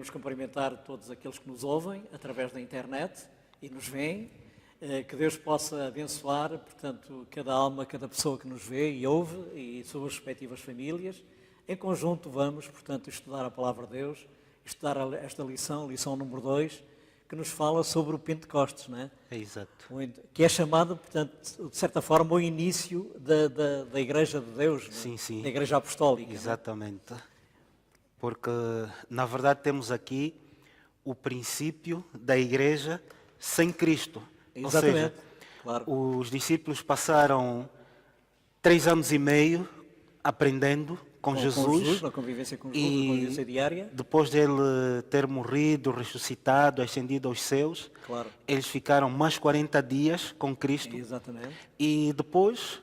queremos cumprimentar todos aqueles que nos ouvem através da internet e nos veem. Que Deus possa abençoar, portanto, cada alma, cada pessoa que nos vê e ouve e suas respectivas famílias. Em conjunto vamos, portanto, estudar a Palavra de Deus, estudar esta lição número 2, que nos fala sobre o Pentecostes, não é? É exato. Que é chamado, portanto, de certa forma, o início da Igreja de Deus, Sim, sim. da Igreja Apostólica. Exatamente. Porque, na verdade, temos aqui o princípio da Igreja sem Cristo. Exatamente. Ou seja, claro. os discípulos passaram 3 anos e meio aprendendo com Jesus, na convivência com Jesus, na convivência diária. Depois dele ter morrido, ressuscitado, ascendido aos céus, Claro. eles ficaram mais 40 dias com Cristo. Exatamente. E depois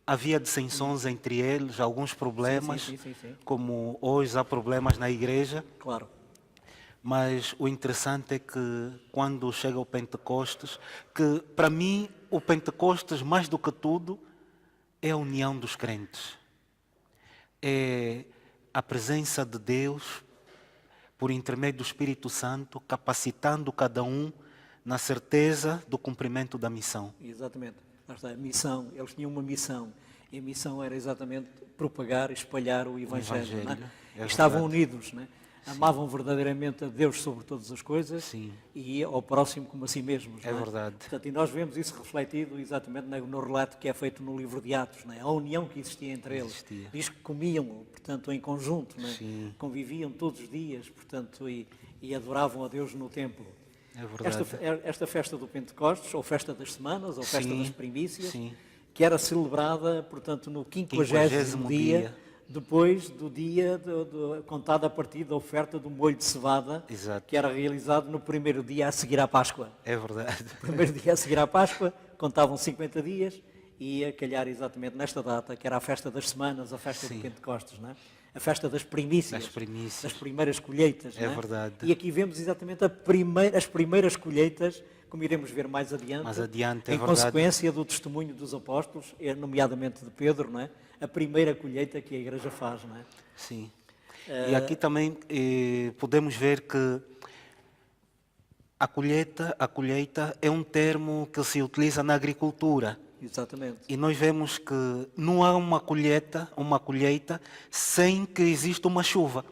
havia dissensões entre eles, alguns problemas, Sim. como hoje há problemas na igreja. Claro. Mas o interessante é que quando chega o Pentecostes, que para mim o Pentecostes, mais do que tudo, é a união dos crentes. É a presença de Deus, por intermédio do Espírito Santo, capacitando cada um na certeza do cumprimento da missão. Exatamente. Lá está, a missão. Eles tinham uma missão. E a missão era exatamente propagar, espalhar o Evangelho. Não é? É Estavam verdade. unidos, não é? Amavam verdadeiramente a Deus sobre todas as coisas. Sim. E ao próximo como a si mesmos. É não verdade. Portanto, e nós vemos isso refletido exatamente no relato que é feito no livro de Atos. Não é? A união que existia entre eles. Diz que comiam, portanto, em conjunto. Não é? Sim. Conviviam todos os dias, portanto, e adoravam a Deus no templo. É verdade. Esta festa do Pentecostes, ou festa das semanas, ou festa das primícias, sim. que era celebrada, portanto, no 50º dia, depois do dia contado a partir da oferta do molho de cevada, Exato. que era realizado no primeiro dia a seguir à Páscoa. É verdade. No primeiro dia a seguir à Páscoa, contavam 50 dias, e ia calhar exatamente nesta data, que era a festa das semanas, a festa do Pentecostes, não é? A festa das primícias, das primeiras colheitas. É não é? verdade. E aqui vemos exatamente as primeiras colheitas, como iremos ver mais adiante, é em consequência do testemunho dos apóstolos, nomeadamente de Pedro, não é? A primeira colheita que a Igreja faz. Não é? Sim. E aqui também podemos ver que a colheita é um termo que se utiliza na agricultura. Exatamente. E nós vemos que não há uma colheita sem que exista uma chuva.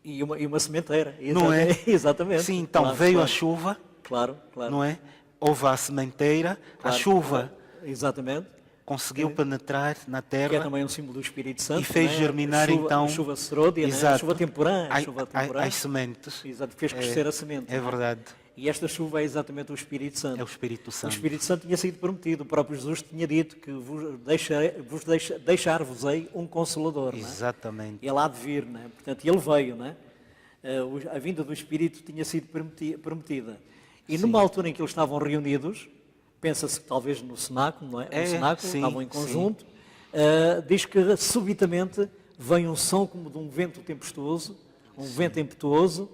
E uma sementeira. Não é? Exatamente. Sim, então claro, veio claro. a chuva, Claro. não é? Houve a sementeira, Claro, a chuva exatamente. conseguiu penetrar na terra. Que é também um símbolo do Espírito Santo. E fez germinar então a chuva seródia, a chuva temporã. As sementes. Exato, fez crescer a semente. É verdade. E esta chuva é exatamente o Espírito Santo. É o Espírito Santo. O Espírito Santo tinha sido prometido. O próprio Jesus tinha dito que deixar-vos-ei um Consolador. Exatamente. Ele há de vir, não é? Portanto, ele veio, não é? A vinda do Espírito tinha sido prometida. E numa altura em que eles estavam reunidos, pensa-se que talvez no cenáculo, não é? No cenáculo, estavam em conjunto, diz que subitamente vem um som como de um vento tempestuoso, vento impetuoso,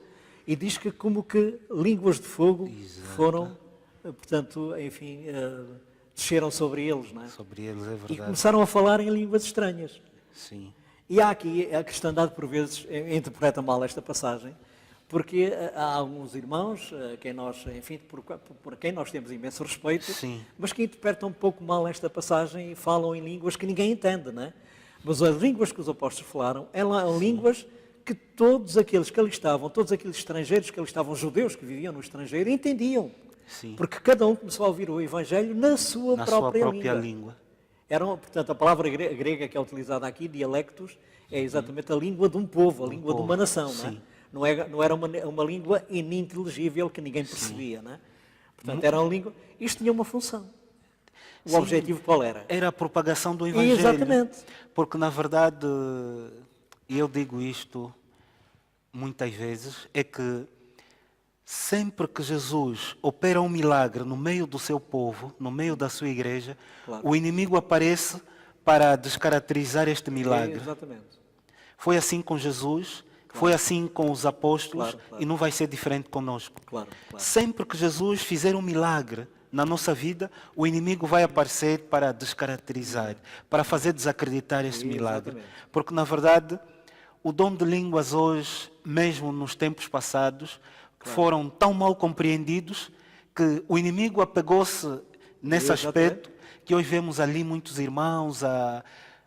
e diz que como que línguas de fogo foram, portanto, enfim, desceram sobre eles, não é? Sobre eles, é verdade. E começaram a falar em línguas estranhas. Sim. E há aqui a cristandade, por vezes, interpreta mal esta passagem, porque há alguns irmãos, quem nós, enfim, por quem nós temos imenso respeito, mas que interpretam um pouco mal esta passagem e falam em línguas que ninguém entende, não é? Mas as línguas que os apóstolos falaram eram línguas que todos aqueles que ali estavam, todos aqueles estrangeiros que ali estavam, judeus que viviam no estrangeiro, entendiam. Sim. Porque cada um começou a ouvir o Evangelho na sua própria língua. Portanto, a palavra grega que é utilizada aqui, dialectos, é exatamente a língua de um povo, a língua de uma nação, não é? Não era uma língua ininteligível que ninguém percebia, não é? Portanto, era uma língua... Isto tinha uma função. O objetivo qual era? Era a propagação do Evangelho. Exatamente. Porque, na verdade, e eu digo isto muitas vezes, é que sempre que Jesus opera um milagre no meio do seu povo, no meio da sua igreja, o inimigo aparece para descaracterizar este milagre. Exatamente. Foi assim com Jesus, foi assim com os apóstolos e não vai ser diferente conosco. Sempre que Jesus fizer um milagre na nossa vida, o inimigo vai aparecer para descaracterizar, para fazer desacreditar esse milagre. Porque, na verdade, o dom de línguas hoje, mesmo nos tempos passados, foram tão mal compreendidos que o inimigo apegou-se nesse aspecto que hoje vemos ali muitos irmãos a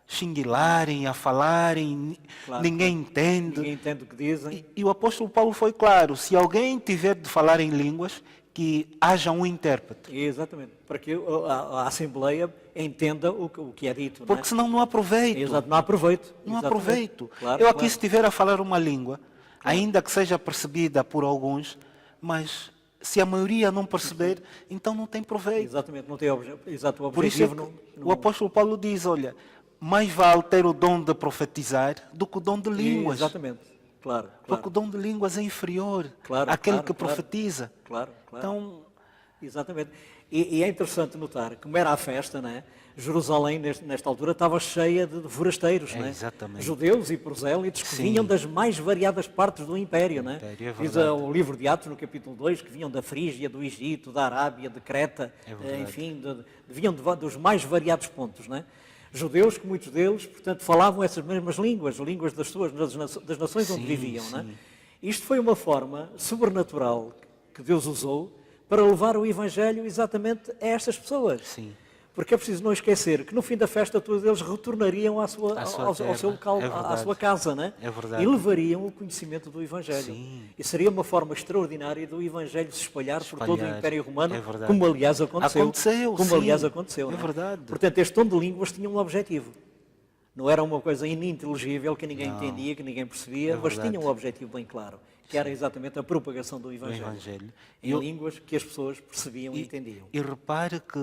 xinguilarem, a falarem, ninguém entende. Ninguém entende o que dizem. E o apóstolo Paulo foi claro, se alguém tiver de falar em línguas, que haja um intérprete. Exatamente, para que a Assembleia entenda o que é dito. Porque senão não há proveito. Exato, não há proveito. Não há Exatamente. proveito. Claro, Eu aqui claro. se estiver a falar uma língua, ainda que seja percebida por alguns, mas se a maioria não perceber, então não tem proveito. Exatamente, não tem exato o Por isso é objetivo. que o apóstolo Paulo diz, olha, mais vale ter o dom de profetizar do que o dom de línguas. Exatamente, claro. Porque o dom de línguas é inferior Claro, àquele claro, que claro. profetiza. Claro. Então, Exatamente. E é interessante notar, como era a festa, né? Jerusalém, nesta altura, estava cheia de forasteiros, né? exatamente. Judeus e prosélitos que Sim. vinham das mais variadas partes do Império. Né? Império, é Diz verdade. o livro de Atos, no capítulo 2, que vinham da Frígia, do Egito, da Arábia, de Creta, verdade. enfim, vinham dos mais variados pontos. Né? Judeus, que muitos deles, portanto, falavam essas mesmas línguas das nações onde viviam. Né? Isto foi uma forma sobrenatural que Deus usou para levar o Evangelho exatamente a estas pessoas. Sim. Porque é preciso não esquecer que no fim da festa todos eles retornariam ao seu local, É à verdade. sua casa, né? É verdade. E levariam o conhecimento do Evangelho. Sim. E seria uma forma extraordinária do Evangelho se espalhar por todo o Império Romano, É verdade. como aliás aconteceu. Sim. É É verdade. Portanto, este dom de línguas tinha um objetivo. Não era uma coisa ininteligível que ninguém entendia, que ninguém percebia, mas verdade. tinha um objetivo bem claro, que era exatamente a propagação do o Evangelho. Evangelho. Em línguas que as pessoas percebiam e entendiam. E repare que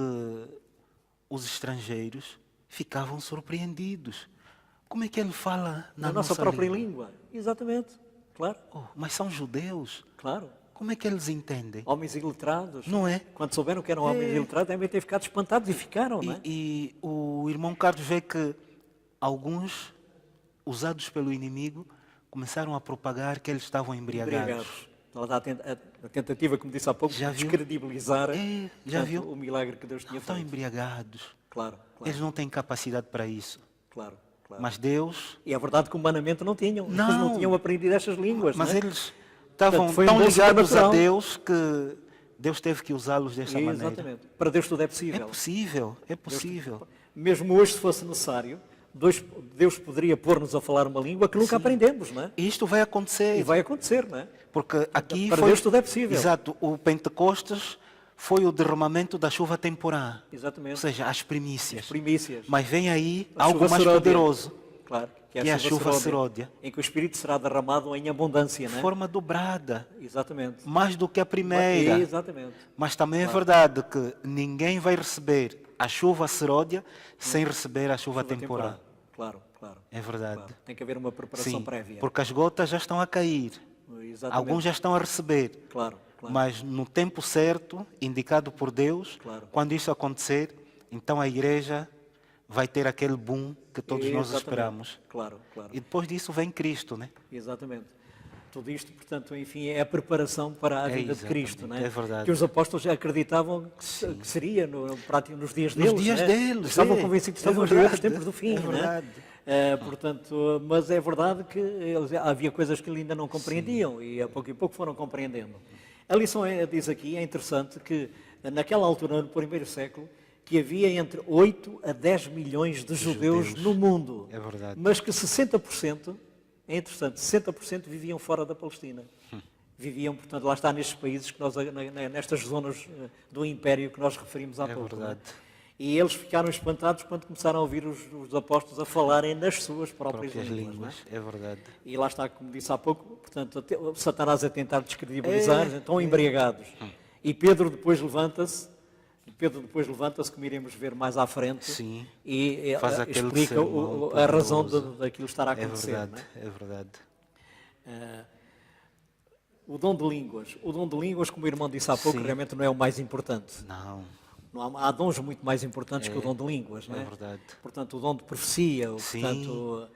os estrangeiros ficavam surpreendidos. Como é que ele fala Na nossa própria língua? língua. Exatamente. Claro, Oh, mas são judeus. claro. Como é que eles entendem? Homens iletrados. Não é? Quando souberam que eram homens iletrados, devem ter ficado espantados e ficaram, não é? E o irmão Carlos vê que alguns, usados pelo inimigo, começaram a propagar que eles estavam embriagados. Ela dá a tentativa, como disse há pouco, Já de viu? descredibilizar Já portanto, viu? o milagre que Deus tinha Estão feito. embriagados. Claro. Eles não têm capacidade para isso. Claro. Mas Deus... E é verdade que humanamente não tinham. Eles Não. não tinham aprendido estas línguas, Mas não é? eles estavam Portanto, foi um tão dom ligados a sobrenatural. Deus que Deus teve que usá-los desta maneira. Exatamente. Para Deus tudo é É possível. possível, é possível. Mesmo hoje, se fosse necessário, Deus poderia pôr-nos a falar uma língua que nunca aprendemos, não é? E isto vai acontecer. E vai acontecer, não é? Porque aqui Para foi... Deus tudo é possível. Exato. O Pentecostes foi o derramamento da chuva temporã. Exatamente. Ou seja, as primícias. As primícias. Mas vem aí A algo chuva mais seródia. poderoso. Claro, que é a chuva seródia. em que o Espírito será derramado em abundância, De não é? forma dobrada. Exatamente. Mais do que a primeira. Exatamente. Mas também é verdade que ninguém vai receber a chuva seródia sem receber a chuva temporã. Claro. É verdade. Claro. Tem que haver uma preparação Sim, prévia. porque as gotas já estão a cair. Exatamente. Alguns já estão a receber. Claro. Mas no tempo certo, indicado por Deus, Claro. quando isso acontecer, então a igreja vai ter aquele boom que todos nós Exatamente. esperamos. Claro. E depois disso vem Cristo, né? Exatamente. Tudo isto, portanto, enfim, é a preparação para a vinda de exatamente, Cristo, não é? é verdade. Que os apóstolos já acreditavam que seria nos dias deles. Nos dias né? deles. Estavam convencidos que estavam a viver os tempos do fim, É não verdade. Portanto, mas é verdade que havia coisas que eles ainda não compreendiam e a pouco foram compreendendo. A lição diz aqui, é interessante, que naquela altura, no primeiro século, que havia entre 8 a 10 milhões de judeus no mundo. É verdade. Mas que 60%, é interessante, 60% viviam fora da Palestina. Viviam, portanto, lá está nestes países, que nestas zonas do Império que nós referimos há pouco. verdade. Não é? E eles ficaram espantados quando começaram a ouvir os apóstolos a falarem nas suas próprias línguas. Não é? É verdade. E lá está, como disse há pouco, portanto, Satanás a tentar descredibilizar, estão embriagados. E Pedro depois levanta-se, como iremos ver mais à frente, Sim. e Faz aquele explica sermão a razão poderoso. daquilo estar a É acontecer. verdade, não é? é verdade. O dom de línguas. O dom de línguas, como o irmão disse há pouco, Sim. realmente não é o mais importante. Não. Não há dons muito mais importantes que o dom de línguas, não é? É verdade. Portanto, o dom de profecia, Sim. portanto,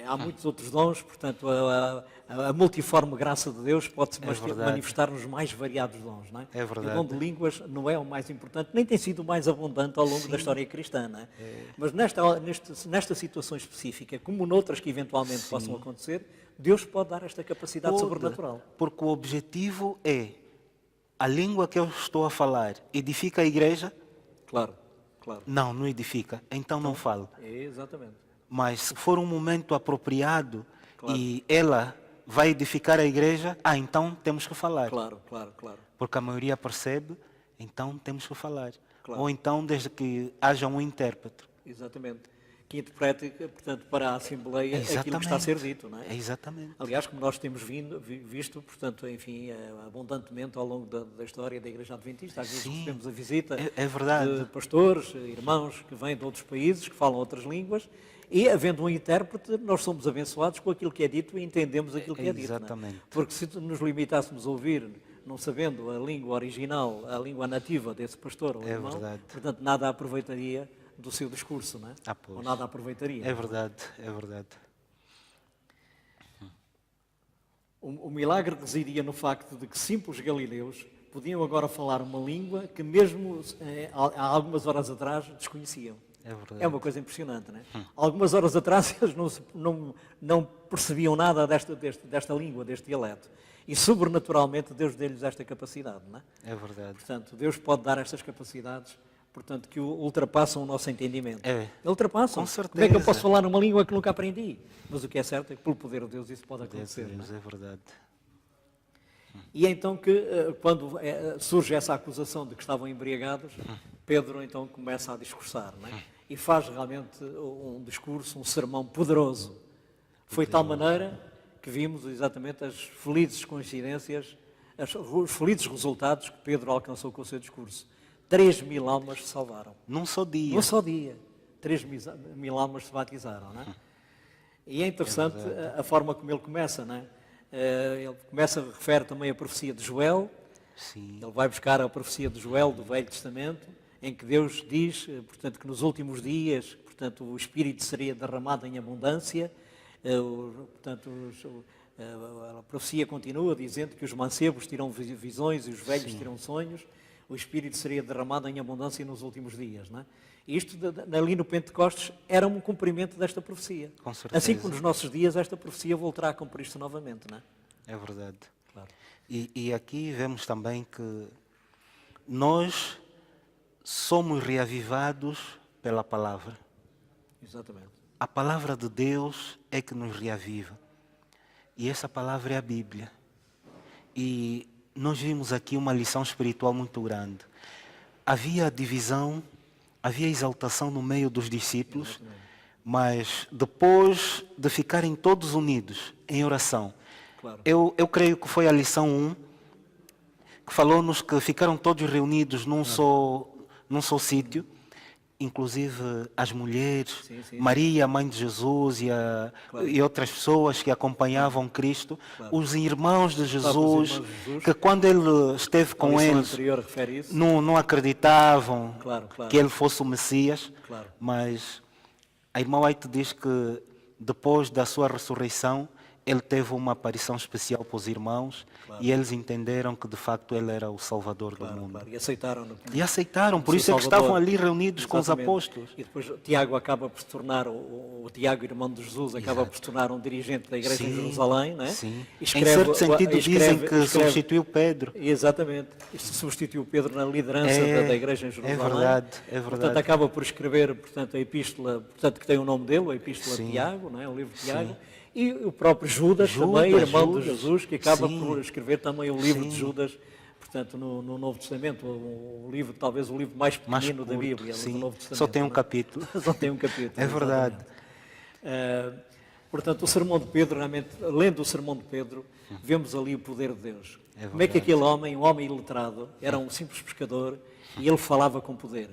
há muitos outros dons, portanto, a multiforme graça de Deus pode-se verdade. manifestar nos mais variados dons, não é? É verdade. E o dom de línguas não é o mais importante, nem tem sido o mais abundante ao longo da história cristã, não é? Mas nesta situação específica, como noutras que eventualmente possam acontecer, Deus pode dar esta capacidade sobrenatural. Porque o objetivo é a língua que eu estou a falar edifica a igreja? Claro, claro. Não edifica. Então não falo. É exatamente. Mas se for um momento apropriado Claro. e ela vai edificar a igreja, então temos que falar. Claro, claro, claro. Porque a maioria percebe, então temos que falar. Claro. Ou então desde que haja um intérprete. Exatamente. Que interprete, portanto, para a Assembleia aquilo que está a ser dito, não é? Exatamente. Aliás, como nós temos visto, portanto, enfim, abundantemente ao longo da história da Igreja Adventista, às vezes Sim, recebemos a visita é verdade. de pastores, irmãos que vêm de outros países, que falam outras línguas, e havendo um intérprete, nós somos abençoados com aquilo que é dito e entendemos aquilo que é dito. Exatamente. Não é? Porque se nos limitássemos a ouvir, não sabendo a língua original, a língua nativa desse pastor ou irmão, verdade. portanto, nada aproveitaria do seu discurso, não é? Pois. Ou nada aproveitaria. É verdade, é verdade. O milagre residia no facto de que simples galileus podiam agora falar uma língua que mesmo há algumas horas atrás desconheciam. É verdade. É uma coisa impressionante, não é? Algumas horas atrás eles não percebiam nada desta língua, deste dialeto. E sobrenaturalmente Deus deu-lhes esta capacidade, não é? É verdade. Portanto, Deus pode dar estas capacidades, portanto, que ultrapassam o nosso entendimento. É. Ultrapassam. Com certeza. Como é que eu posso falar numa língua que nunca aprendi? Mas o que é certo é que pelo poder de Deus isso pode acontecer. não é? Deus, é verdade. E é então que, quando surge essa acusação de que estavam embriagados, Pedro então começa a discursar, não é? E faz realmente um discurso, um sermão poderoso. Foi de tal maneira que vimos exatamente as felizes coincidências, os felizes resultados que Pedro alcançou com o seu discurso. 3.000 almas se salvaram. Num só dia. Num só dia. 3.000 almas se batizaram, não é? E é interessante a forma como ele começa, não é? Ele começa, refere também a profecia de Joel. Sim. Ele vai buscar a profecia de Joel do Velho Testamento, em que Deus diz, portanto, que nos últimos dias, portanto, o Espírito seria derramado em abundância. Portanto, a profecia continua dizendo que os mancebos terão visões e os velhos terão sonhos. O Espírito seria derramado em abundância nos últimos dias, não é? E isto, ali no Pentecostes, era um cumprimento desta profecia. Com certeza. Assim como nos nossos dias, esta profecia voltará a cumprir-se novamente, não é? É verdade. Claro. E aqui vemos também que nós somos reavivados pela palavra. Exatamente. A palavra de Deus é que nos reaviva. E essa palavra é a Bíblia. E nós vimos aqui uma lição espiritual muito grande. Havia divisão, havia exaltação no meio dos discípulos, mas depois de ficarem todos unidos em oração, Claro. eu creio que foi a lição 1, que falou-nos que ficaram todos reunidos num só sítio, inclusive as mulheres, Sim. Maria, mãe de Jesus e outras pessoas que acompanhavam Cristo, os irmãos de Jesus, irmãos de Jesus. que quando ele esteve A com lição eles, anterior refere isso. não acreditavam Claro. que ele fosse o Messias, Claro. mas a irmã White diz que depois da sua ressurreição, ele teve uma aparição especial para os irmãos e eles entenderam que de facto ele era o Salvador do mundo. Claro. E aceitaram-no. E aceitaram, por Seu isso é que Salvador. estavam ali reunidos com os Exatamente. apóstolos. E depois Tiago acaba por se tornar, o Tiago, irmão de Jesus, acaba por se tornar um dirigente da igreja em Jerusalém, não é? Sim. E Em certo sentido dizem que substituiu Pedro. Exatamente. Isto substituiu Pedro na liderança da igreja em Jerusalém. É verdade. Portanto, acaba por escrever, portanto, a epístola, portanto, que tem o nome dele, a epístola de Sim. Tiago, não é? O livro de Tiago. E o próprio Judas também, irmão de Jesus, que acaba por escrever também o livro de Judas, portanto, no Novo Testamento, o livro, talvez o livro mais pequenino da Bíblia, do Novo Testamento. Só tem um não é? capítulo. Só tem um capítulo. É verdade. Portanto, o sermão de Pedro, realmente, lendo o sermão de Pedro, vemos ali o poder de Deus. É Como é que aquele homem, um homem iletrado, era um simples pescador e ele falava com poder.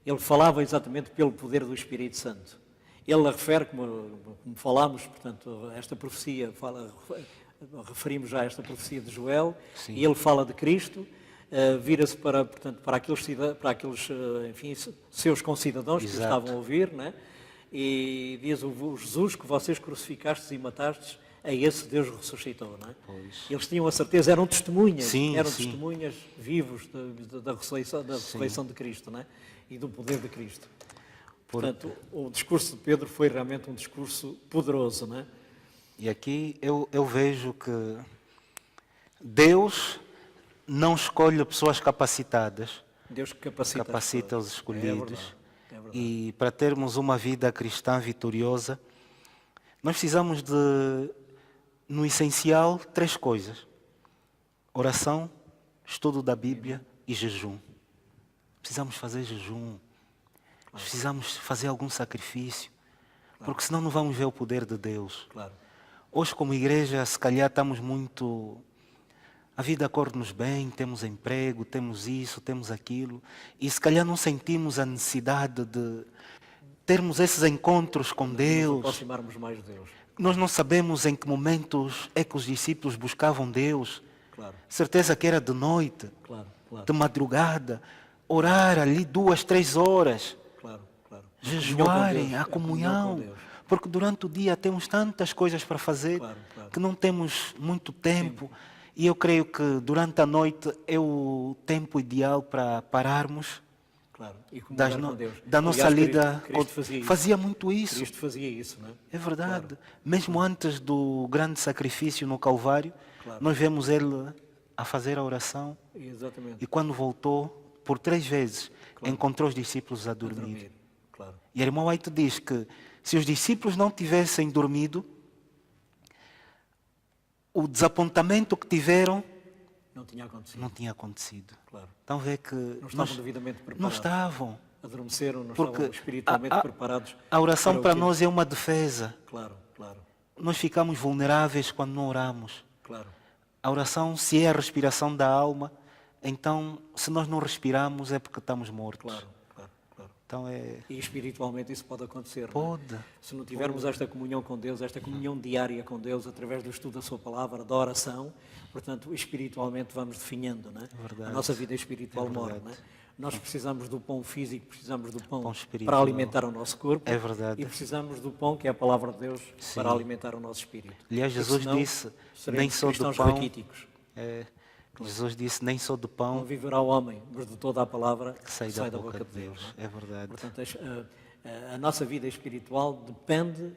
Ele falava exatamente pelo poder do Espírito Santo. Ele refere, como falámos, portanto, esta profecia, referimos já a esta profecia de Joel, e ele fala de Cristo, vira-se para, portanto, para aqueles enfim, seus concidadãos que o Exato. estavam a ouvir, né? E diz o Jesus que vocês crucificastes e matastes, a esse Deus ressuscitou. Não é? Pois. Eles tinham a certeza, eram testemunhas, Sim, eram sim. testemunhas vivos da ressurreição de Cristo, não é? E do poder de Cristo. Portanto, o discurso de Pedro foi realmente um discurso poderoso, não é? E aqui eu vejo que Deus não escolhe pessoas capacitadas, Deus que capacita, capacita os as pessoas. escolhidos. É verdade. E para termos uma vida cristã vitoriosa, nós precisamos de, no essencial, 3 coisas: oração, estudo da Bíblia e jejum. Precisamos fazer jejum. Precisamos fazer algum sacrifício, porque senão não vamos ver o poder de Deus. Claro. Hoje, como igreja, se calhar estamos muito... A vida corre-nos bem, temos emprego, temos isso, temos aquilo, e se calhar não sentimos a necessidade de termos esses encontros com Nos Deus. aproximarmos mais de Deus. Nós não sabemos em que momentos é que os discípulos buscavam Deus. Claro, Certeza que era de noite, claro, claro, de madrugada, orar ali 2, 3 horas, claro, claro. jejuarem, a com comunhão. Deus. Porque durante o dia temos tantas coisas para fazer Claro, claro. que não temos muito tempo. E eu creio que durante a noite é o tempo ideal para pararmos Claro. E comungar com Deus. da nossa Aliás, lida. Cristo fazia isso. Fazia muito isso. Cristo fazia isso, não é? É verdade. Mesmo antes do grande sacrifício no Calvário, Claro. nós vemos ele a fazer a oração. Exatamente. E quando voltou, por 3 vezes, encontrou os discípulos a dormir. Dormir. Claro. E a irmã White diz que se os discípulos não tivessem dormido, o desapontamento que tiveram Não tinha acontecido. não tinha acontecido. Claro. Então vê que Não estavam devidamente preparados. não estavam. Adormeceram, não Porque estavam espiritualmente preparados. a oração para o que- nós é uma defesa. Claro, claro, Nós ficamos vulneráveis quando não oramos. claro. A oração, se é a respiração da alma, então, se nós não respiramos, é porque estamos mortos. Claro, claro, claro. Então é... E espiritualmente isso pode acontecer. não é? Pode. Se não tivermos esta comunhão com Deus, esta comunhão diária com Deus, através do estudo da Sua palavra, da oração, portanto, espiritualmente vamos definhando, não é? verdade. A nossa vida espiritual É morre, verdade. não é? Nós precisamos do pão físico, precisamos do pão Pão espiritual. para alimentar o nosso corpo. É verdade. E precisamos do pão, que é a palavra de Deus, para alimentar o nosso espírito. Aliás, Porque Jesus senão disse, seremos nem só do cristãos pão... raquíticos. Jesus disse, nem só do Não pão viverá o homem, mas de toda a palavra que sai da boca de Deus. não é? É verdade. Portanto, a nossa vida espiritual depende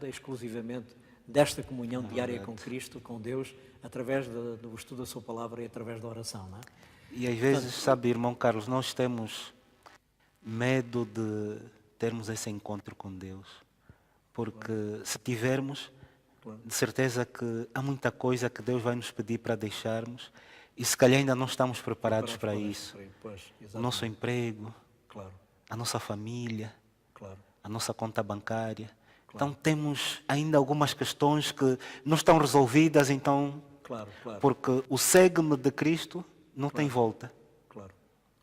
exclusivamente desta comunhão diária com Cristo, com Deus, através do estudo da Sua palavra e através da oração, não é? E às vezes, sabe, irmão Carlos, nós temos medo de termos esse encontro com Deus. Porque se tivermos, de certeza que há muita coisa que Deus vai nos pedir para deixarmos e se calhar ainda não estamos preparados para isso. Pois, O exatamente. nosso emprego, Claro, a nossa família, claro. a nossa conta bancária. Então temos ainda algumas questões que não estão resolvidas, então, Claro, claro, porque o segue-me de Cristo não tem volta. claro,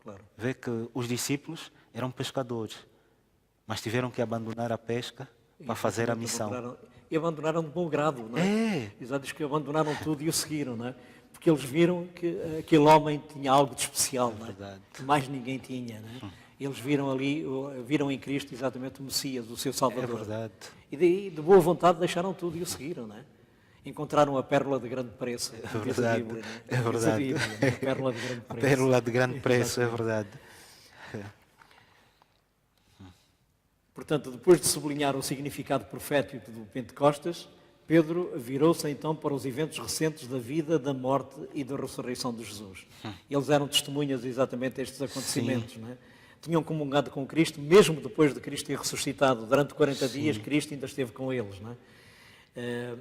claro. Vê que os discípulos eram pescadores, mas tiveram que abandonar a pesca para fazer a missão. E abandonaram de bom grado, não é? É. Exato, diz que abandonaram tudo e o seguiram, não é? Porque eles viram que aquele homem tinha algo de especial, não é? verdade. Que mais ninguém tinha, não é? Eles viram ali, viram em Cristo exatamente o Messias, o seu É Salvador. verdade. E daí, de boa vontade, deixaram tudo e o seguiram, não é? Encontraram a pérola de grande preço. É verdade. Bíblia, não É Diz a verdade. Bíblia, não é? A pérola de grande A preço. pérola de grande preço, é verdade. Portanto, depois de sublinhar o significado profético do Pentecostes, Pedro virou-se então para os eventos recentes da vida, da morte e da ressurreição de Jesus. Eles eram testemunhas exatamente destes acontecimentos, não é? Tinham comungado com Cristo, mesmo depois de Cristo ter ressuscitado. Durante 40 dias, Cristo ainda esteve com eles, não é?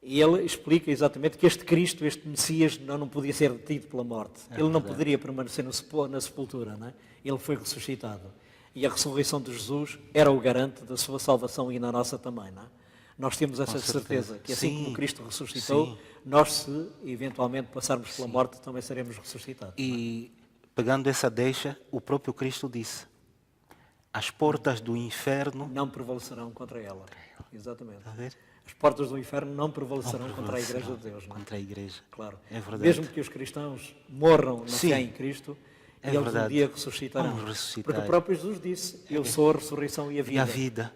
E ele explica exatamente que este Cristo, este Messias, não podia ser detido pela morte. Ele não poderia permanecer na sepultura, não é? Ele foi ressuscitado. E a ressurreição de Jesus era o garante da sua salvação e na nossa também, não é? Nós temos essa certeza que assim Sim. como Cristo ressuscitou, Sim. nós, se eventualmente passarmos pela morte, também seremos ressuscitados. E pegando essa deixa, o próprio Cristo disse: as portas do inferno não prevalecerão contra ela. Exatamente. Está a ver? As portas do inferno não prevalecerão contra a Igreja de Deus. Não é? contra a igreja. Claro. É verdade. Mesmo que os cristãos morram na Sim. fé em Cristo, É eles verdade. um dia ressuscitarão. Vamos ressuscitar. Porque o próprio Jesus disse, eu sou a ressurreição e a vida. E a vida,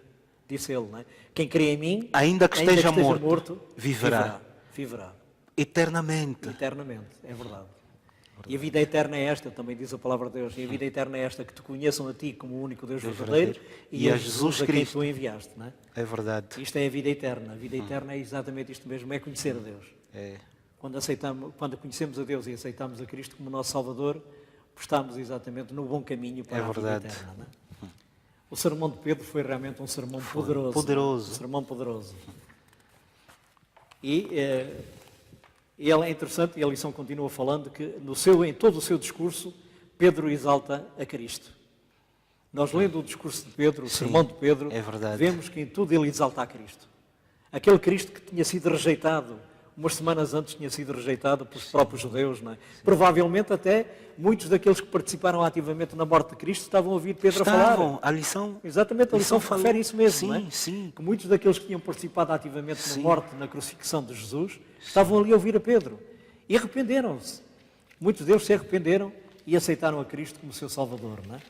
Disse ele, não é? Quem crê em mim, ainda que esteja morto, viverá. viverá. Viverá. Eternamente. Eternamente, é verdade. E a vida eterna é esta, também diz a palavra de Deus, e a vida eterna é esta, que te conheçam a ti como o único Deus verdadeiro e a Jesus a quem Cristo. tu enviaste. Não é? É verdade. Isto é a vida eterna. A vida eterna é exatamente isto mesmo, é conhecer a Deus. É. Quando conhecemos a Deus e aceitamos a Cristo como nosso Salvador, estamos exatamente no bom caminho para a vida verdade. eterna. Não é? O sermão de Pedro foi realmente um sermão poderoso. poderoso. Um sermão poderoso. E ele é interessante, e a lição continua falando, que em todo o seu discurso, Pedro exalta a Cristo. Nós, lendo o discurso de Pedro, o sermão de Pedro, é verdade. vemos que em tudo ele exalta a Cristo. Aquele Cristo que tinha sido rejeitado, umas semanas antes tinha sido rejeitado pelos próprios judeus, não é? Provavelmente até muitos daqueles que participaram ativamente na morte de Cristo estavam a ouvir Pedro a falar. A lição. Exatamente, a lição refere isso mesmo, sim, não é? Sim. Que muitos daqueles que tinham participado ativamente na morte, na crucifixão de Jesus, estavam ali a ouvir a Pedro. E arrependeram-se. Muitos deles se arrependeram e aceitaram a Cristo como seu Salvador, não é?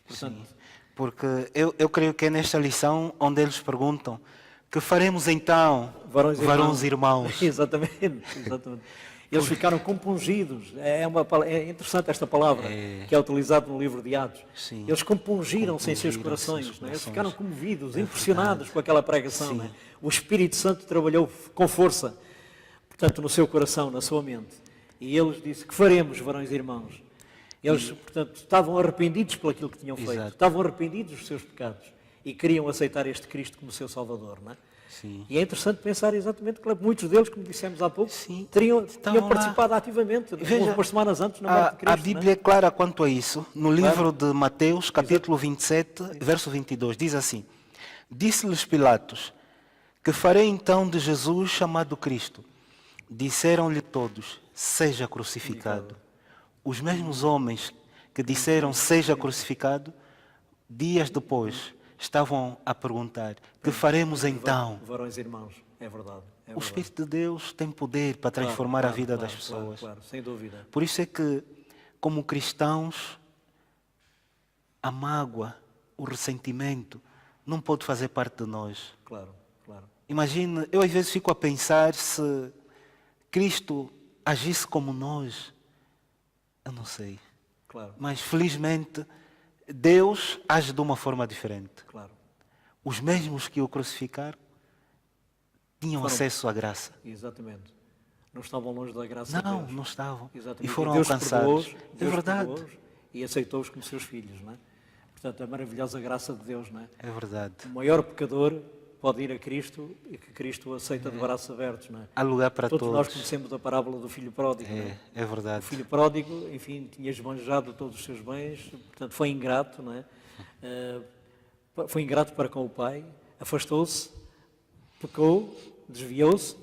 Portanto, Porque eu creio que é nesta lição onde eles perguntam: que faremos então, varões irmãos? Exatamente, exatamente. Eles ficaram compungidos. É interessante esta palavra, que é utilizada no livro de Atos. Sim. Eles compungiram-se em seus corações. Não é? Eles ficaram comovidos, impressionados com aquela pregação. Não é? O Espírito Santo trabalhou com força, portanto, no seu coração, na sua mente. E eles disseram: que faremos, varões irmãos? Eles, portanto, estavam arrependidos por aquilo que tinham feito. Exato. Estavam arrependidos dos seus pecados. E queriam aceitar este Cristo como seu Salvador, não é? Sim. E é interessante pensar exatamente que muitos deles, como dissemos há pouco, Sim. tinham Estavam participado ativamente, Veja, umas semanas antes, na morte de Cristo. A Bíblia é clara quanto a isso. No livro de Mateus, capítulo 27, verso 22, diz assim: disse-lhes Pilatos: que farei então de Jesus chamado Cristo? Disseram-lhe todos: seja crucificado. Os mesmos homens que disseram seja crucificado, dias depois estavam a perguntar: que faremos então? Varões irmãos, é verdade. É O verdade. Espírito de Deus tem poder para transformar a vida das pessoas. Claro, sem dúvida. Por isso é que, como cristãos, a mágoa, o ressentimento, não pode fazer parte de nós. Claro, claro. Imagine, eu às vezes fico a pensar se Cristo agisse como nós. Eu não sei. Claro, Mas, felizmente, Deus age de uma forma diferente. claro. Os mesmos que o crucificaram tinham acesso à graça. Exatamente. Não estavam longe da graça de Não, Deus. não estavam. Exatamente. E foram Deus alcançados. perdoou-os, É Deus verdade. perdoou-os e aceitou-os como seus filhos, não é? Portanto, a maravilhosa graça de Deus, não é? É verdade. O maior pecador pode ir a Cristo e que Cristo o aceita de braços abertos, não é? Há lugar para Todos nós todos. conhecemos a parábola do filho pródigo, não é? É verdade. O filho pródigo, enfim, tinha esbanjado todos os seus bens, portanto foi ingrato, não é? Foi ingrato para com o pai, afastou-se, pecou, desviou-se,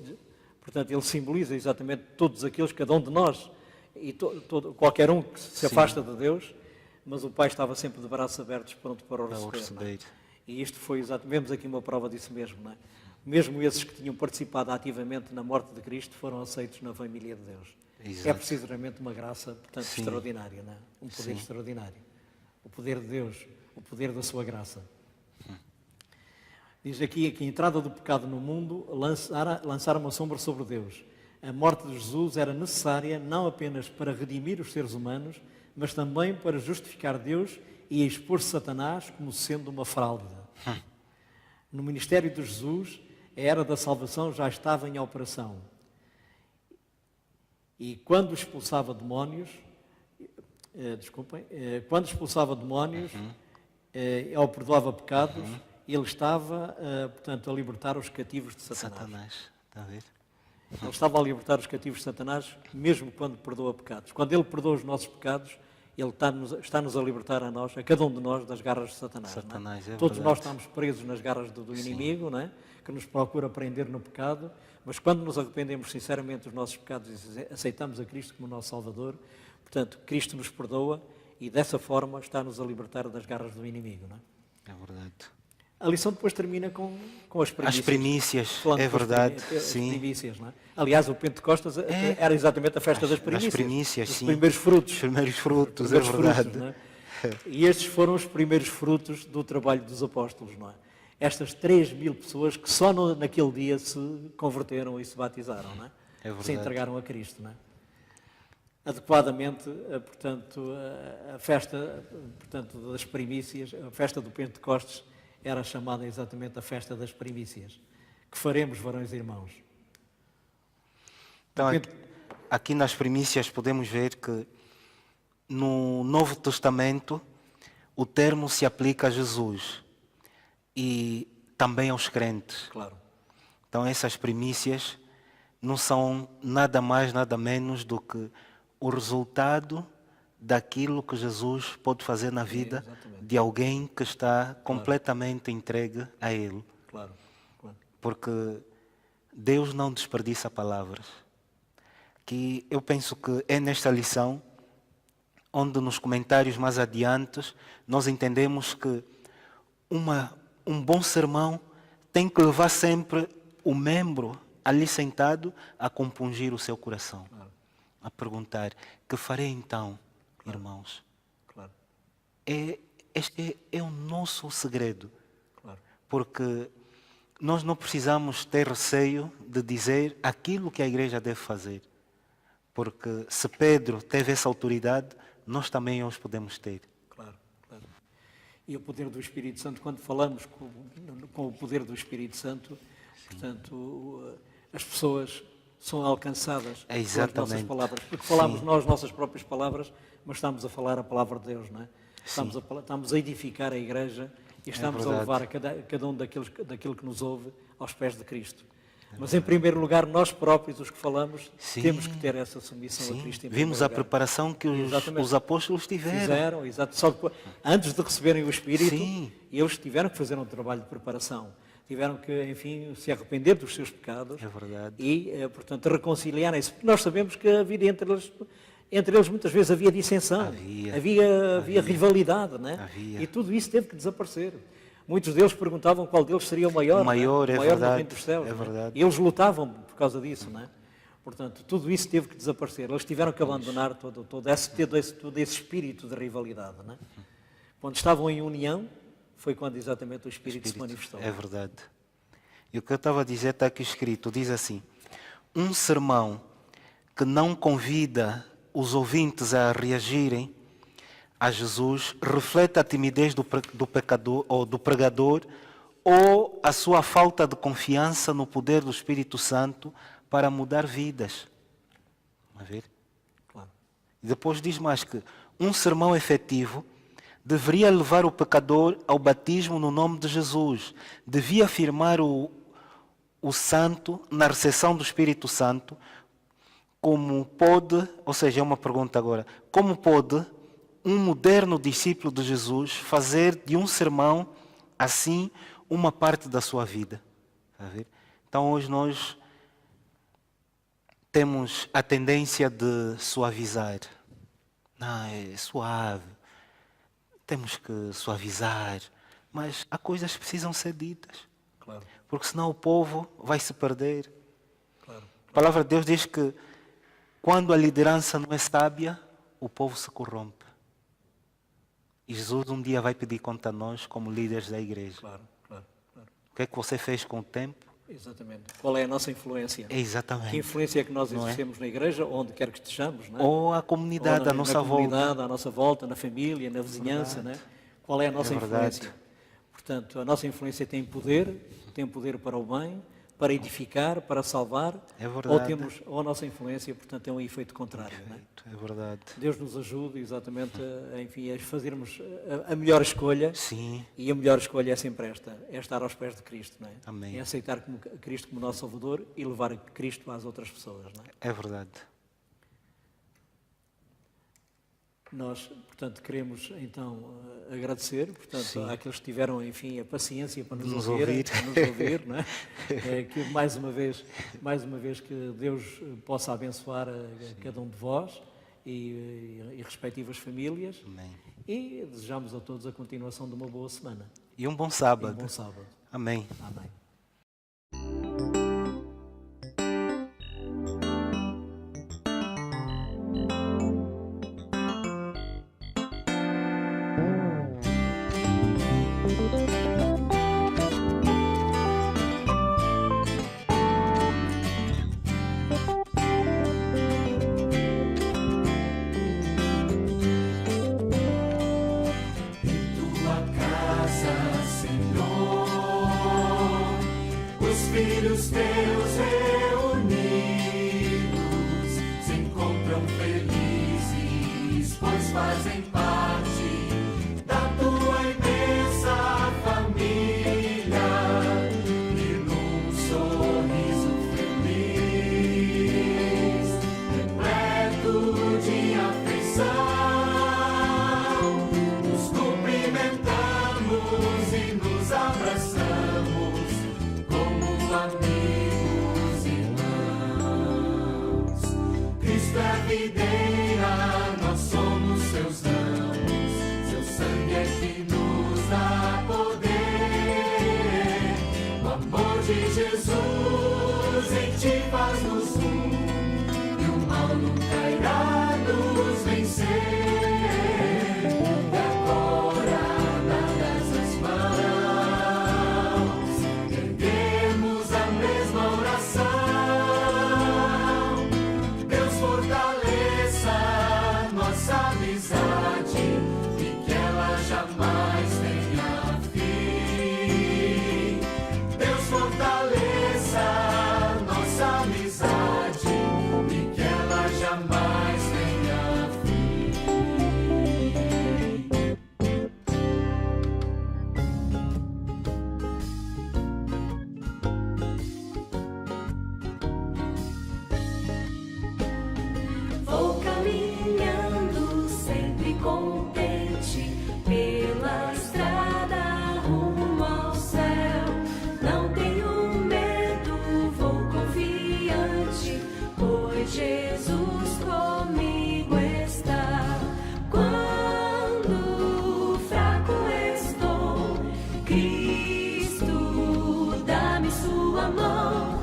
portanto ele simboliza exatamente todos aqueles, cada um de nós, e qualquer um que se afasta de Deus, mas o pai estava sempre de braços abertos, pronto para o receber. Não é? E isto foi exatamente, vemos aqui uma prova disso mesmo, não é? Mesmo esses que tinham participado ativamente na morte de Cristo foram aceitos na família de Deus. Exato. É precisamente uma graça, portanto, extraordinária, não é? Um poder extraordinário. O poder de Deus, o poder da sua graça. Diz aqui que a entrada do pecado no mundo lançara uma sombra sobre Deus. A morte de Jesus era necessária não apenas para redimir os seres humanos, mas também para justificar Deus e expor Satanás como sendo uma fraude. No ministério de Jesus, a era da salvação já estava em operação. E quando expulsava demónios, ou perdoava pecados, ele estava, portanto, a libertar os cativos de Satanás. Está a ver? Ele estava a libertar os cativos de Satanás, mesmo quando perdoa pecados. Quando ele perdoa os nossos pecados, ele está-nos a libertar a nós, a cada um de nós, das garras de Satanás. Não é? Todos nós estamos presos nas garras do inimigo, não é? Que nos procura prender no pecado, mas quando nos arrependemos sinceramente dos nossos pecados e aceitamos a Cristo como nosso Salvador, portanto, Cristo nos perdoa e dessa forma está-nos a libertar das garras do inimigo. Não é? É verdade. A lição depois termina com as primícias. As primícias, Falando é com verdade, as sim. primícias, não é? Aliás, o Pentecostes era exatamente a festa das primícias. Das primícias, dos sim. primeiros frutos. Os primeiros frutos, Primeiros é verdade. frutos, não é? E estes foram os primeiros frutos do trabalho dos apóstolos, não é? Estas 3.000 pessoas que só naquele dia se converteram e se batizaram, não é? É verdade. Se entregaram a Cristo, não é? Adequadamente, portanto, a festa, portanto, das primícias, a festa do Pentecostes era chamada exatamente a festa das primícias. Que faremos, varões e irmãos? Então, aqui nas primícias podemos ver que no Novo Testamento o termo se aplica a Jesus e também aos crentes. Claro. Então essas primícias não são nada mais, nada menos do que o resultado daquilo que Jesus pode fazer na vida de alguém que está completamente entregue a Ele. Claro. Claro. Porque Deus não desperdiça palavras. Que eu penso que é nesta lição onde nos comentários mais adiante nós entendemos que um bom sermão tem que levar sempre o membro ali sentado a compungir o seu coração. Claro. A perguntar, que farei então, irmãos? Claro. Este é o nosso segredo. Claro. Porque nós não precisamos ter receio de dizer aquilo que a igreja deve fazer. Porque se Pedro teve essa autoridade, nós também os podemos ter. Claro, claro. E o poder do Espírito Santo, quando falamos com o poder do Espírito Santo, portanto, as pessoas são alcançadas pelas nossas palavras. Porque falamos nós nossas próprias palavras, mas estamos a falar a palavra de Deus, não é? Estamos a edificar a igreja e estamos a levar a cada um daquilo que nos ouve aos pés de Cristo. Mas, em primeiro lugar, nós próprios, os que falamos, temos que ter essa submissão a Cristo. Vimos a preparação que os apóstolos fizeram. Exato. Só depois, antes de receberem o Espírito, eles tiveram que fazer um trabalho de preparação. Tiveram que, enfim, se arrepender dos seus pecados. É verdade. E, portanto, reconciliarem-se. Porque nós sabemos que a vida entre eles muitas vezes havia dissensão. Havia rivalidade, não é? Havia. E tudo isso teve que desaparecer. Muitos deles perguntavam qual deles seria o maior. O maior, é verdade. No reino dos céus, é verdade. E eles lutavam por causa disso, não é? Portanto, tudo isso teve que desaparecer. Eles tiveram que abandonar todo esse espírito de rivalidade, não é? Quando estavam em união, foi quando exatamente o Espírito se manifestou. É verdade. E o que eu estava a dizer está aqui escrito, diz assim: um sermão que não convida os ouvintes a reagirem a Jesus reflete a timidez do pecador ou do pregador ou a sua falta de confiança no poder do Espírito Santo para mudar vidas. Vamos ver? Claro. E depois diz mais que um sermão efetivo deveria levar o pecador ao batismo no nome de Jesus. Devia afirmar o santo na recepção do Espírito Santo. Como pode, ou seja, é uma pergunta agora, como pode um moderno discípulo de Jesus fazer de um sermão assim uma parte da sua vida? Está a ver? Então hoje nós temos a tendência de suavizar. Não, é suave. Temos que suavizar. Mas há coisas que precisam ser ditas. Claro. Porque senão o povo vai se perder. Claro. A palavra de Deus diz que quando a liderança não é sábia, o povo se corrompe. E Jesus um dia vai pedir conta a nós como líderes da igreja. Claro. O que é que você fez com o tempo? Exatamente. Qual é a nossa influência? Exatamente. Que influência é que nós exercemos na igreja, onde quer que estejamos, não é? Ou a comunidade à nossa volta. À nossa volta, na família, na vizinhança, não é? Qual é a nossa influência? Portanto, a nossa influência tem poder para o bem, para edificar, para salvar, é verdade. Ou a nossa influência, portanto, tem um efeito contrário. Não é? É verdade. Deus nos ajude exatamente a fazermos a melhor escolha. Sim. E a melhor escolha é sempre esta, é estar aos pés de Cristo, não é? Amém. É aceitar Cristo como nosso Salvador e levar Cristo às outras pessoas, não é? É verdade. Nós, portanto, queremos então agradecer, portanto, àqueles que tiveram, enfim, a paciência para nos ouvir, não é? Que mais uma vez que Deus possa abençoar cada um de vós e respectivas famílias. Amém. E desejamos a todos a continuação de uma boa semana. e um bom e um sábado. bom sábado. Amém. Amém. Tua casa, Senhor, os filhos teus reunidos se encontram felizes, pois fazem parte da tua imensa família e num sorriso feliz, repleto de afeição. Nos cumprimentamos e nos abraçamos como amigos e irmãos. Cristo é a videira, nós somos seus ramos. Seu sangue é que nos dá poder. O amor de Jesus em ti faz-nos um, e o mal nunca irá nos vencer. E agora, dadas as mãos, erguemos a mesma oração. Deus fortaleça nossa amizade e que ela jamais tenha fim. Deus fortaleça nossa amizade e que ela jamais tenha fim. Vou caminhando sempre contente pela estrada rumo ao céu. Não tenho medo, vou confiante, pois Jesus comigo está. Quando fraco estou, Cristo dá-me sua mão.